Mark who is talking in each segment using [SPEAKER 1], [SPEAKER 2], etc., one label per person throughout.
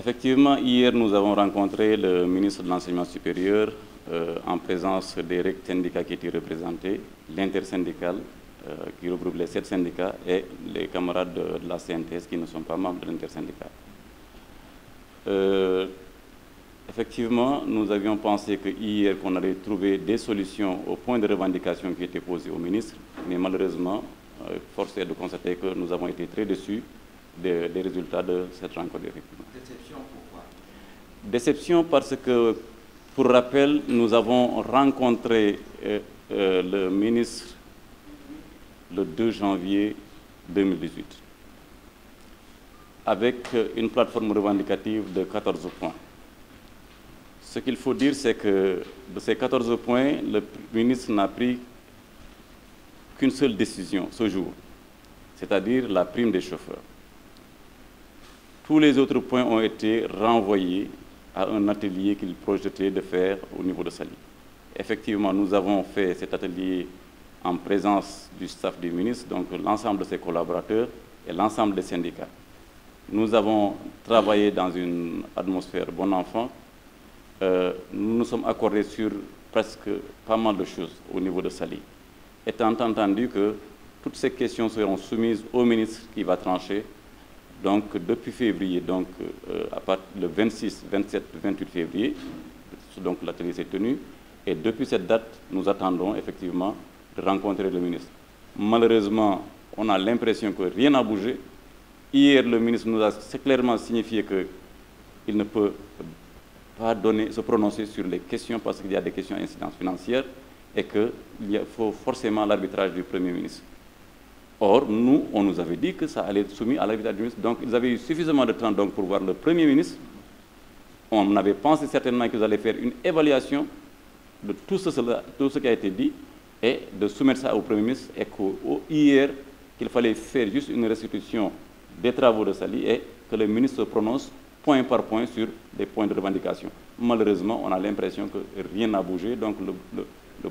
[SPEAKER 1] Effectivement, hier, nous avons rencontré le ministre de l'Enseignement supérieur en présence des syndicats qui étaient représentés, l'intersyndical qui regroupe les 7 syndicats et les camarades de la CNTS qui ne sont pas membres de l'intersyndical. Effectivement, nous avions pensé que hier qu'on allait trouver des solutions aux points de revendication qui étaient posés au ministre, mais malheureusement, force est de constater que nous avons été très déçus des résultats de cette rencontre. Effectivement.
[SPEAKER 2] Déception pourquoi?
[SPEAKER 1] Déception parce que, pour rappel, nous avons rencontré le ministre le 2 janvier 2018 avec une plateforme revendicative de 14 points. Ce qu'il faut dire, c'est que de ces 14 points, le ministre n'a pris qu'une seule décision ce jour, c'est-à-dire la prime des chauffeurs. Tous les autres points ont été renvoyés à un atelier qu'il projetait de faire au niveau de Saly. Effectivement, nous avons fait cet atelier en présence du staff du ministre, donc l'ensemble de ses collaborateurs et l'ensemble des syndicats. Nous avons travaillé dans une atmosphère bon enfant. Nous nous sommes accordés sur presque pas mal de choses au niveau de Saly. Étant entendu que toutes ces questions seront soumises au ministre qui va trancher. Donc, depuis février, donc, à partir le 26, 27, 28 février, donc l'atelier s'est tenu. Et depuis cette date, nous attendons effectivement de rencontrer le ministre. Malheureusement, on a l'impression que rien n'a bougé. Hier, le ministre nous a clairement signifié qu'il ne peut pas se prononcer sur les questions parce qu'il y a des questions à incidence financière et qu'il faut forcément l'arbitrage du Premier ministre. Or, nous, on nous avait dit que ça allait être soumis à l'arbitrage du ministre. Donc, ils avaient eu suffisamment de temps donc, pour voir le Premier ministre. On avait pensé certainement qu'ils allaient faire une évaluation de tout ce qui a été dit et de soumettre ça au Premier ministre et qu'hier, qu'il fallait faire juste une restitution des travaux de Saly et que le ministre se prononce point par point sur des points de revendication. Malheureusement, on a l'impression que rien n'a bougé, donc le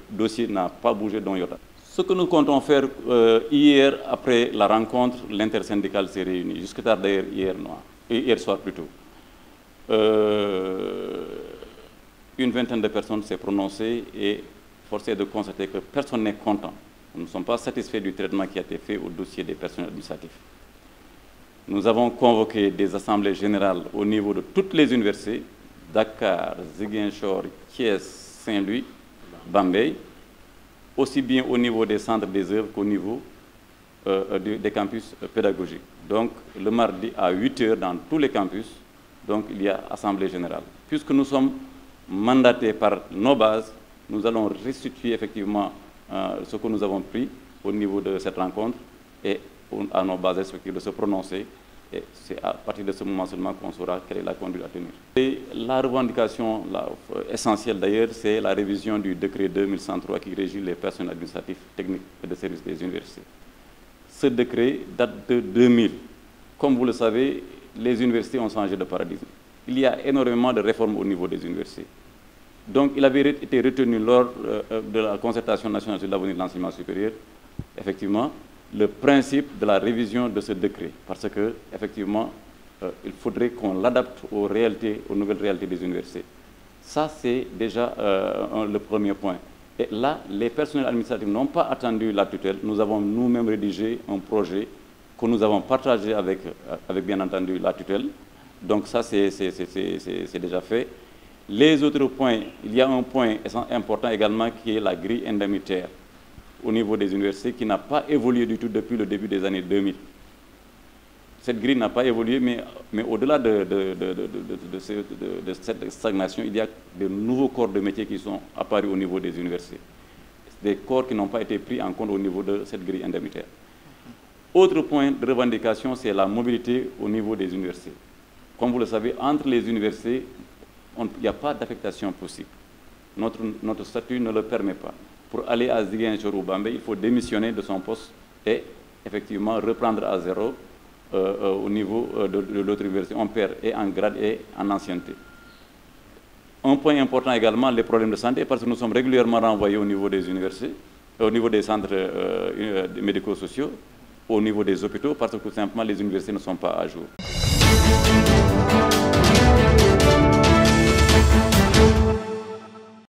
[SPEAKER 1] dossier n'a pas bougé dans Iota. Ce que nous comptons faire hier, après la rencontre, l'intersyndicale s'est réunie, jusque tard d'ailleurs hier soir plutôt. Une vingtaine de personnes s'est prononcée et force est de constater que personne n'est content. Nous ne sommes pas satisfaits du traitement qui a été fait au dossier des personnels administratifs. Nous avons convoqué des assemblées générales au niveau de toutes les universités, Dakar, Ziguinchor, Thiès, Saint-Louis, Bambey, aussi bien au niveau des centres des œuvres qu'au niveau des campus pédagogiques. Donc, le mardi à 8 h dans tous les campus, donc, il y a assemblée générale. Puisque nous sommes mandatés par nos bases, nous allons restituer effectivement ce que nous avons pris au niveau de cette rencontre et à nos bases respectives de se prononcer. Et c'est à partir de ce moment seulement qu'on saura quelle est la conduite à tenir. Et la revendication essentielle d'ailleurs, c'est la révision du décret 2103 qui régit les personnels administratifs, techniques et de services des universités. Ce décret date de 2000. Comme vous le savez, les universités ont changé de paradigme. Il y a énormément de réformes au niveau des universités. Donc il avait été retenu lors de la concertation nationale sur l'avenir de l'enseignement supérieur, effectivement, le principe de la révision de ce décret, parce que effectivement, il faudrait qu'on l'adapte aux nouvelles réalités des universités. Ça, c'est déjà le premier point. Et là, les personnels administratifs n'ont pas attendu la tutelle. Nous avons nous-mêmes rédigé un projet que nous avons partagé avec bien entendu la tutelle. Donc ça, c'est déjà fait. Les autres points, il y a un point important également qui est la grille indemnitaire au niveau des universités qui n'a pas évolué du tout depuis le début des années 2000. Cette grille n'a pas évolué, mais au-delà de cette stagnation, il y a de nouveaux corps de métiers qui sont apparus au niveau des universités. Des corps qui n'ont pas été pris en compte au niveau de cette grille indemnitaire. Autre point de revendication, c'est la mobilité au niveau des universités. Comme vous le savez, entre les universités, il n'y a pas d'affectation possible. Notre statut ne le permet pas. Pour aller à Ziguinchor ou Bambey, il faut démissionner de son poste et effectivement reprendre à zéro au niveau de l'autre université. On perd et en grade et en ancienneté. Un point important également, les problèmes de santé, parce que nous sommes régulièrement renvoyés au niveau des universités, au niveau des centres médico-sociaux, au niveau des hôpitaux, parce que tout simplement les universités ne sont pas à jour.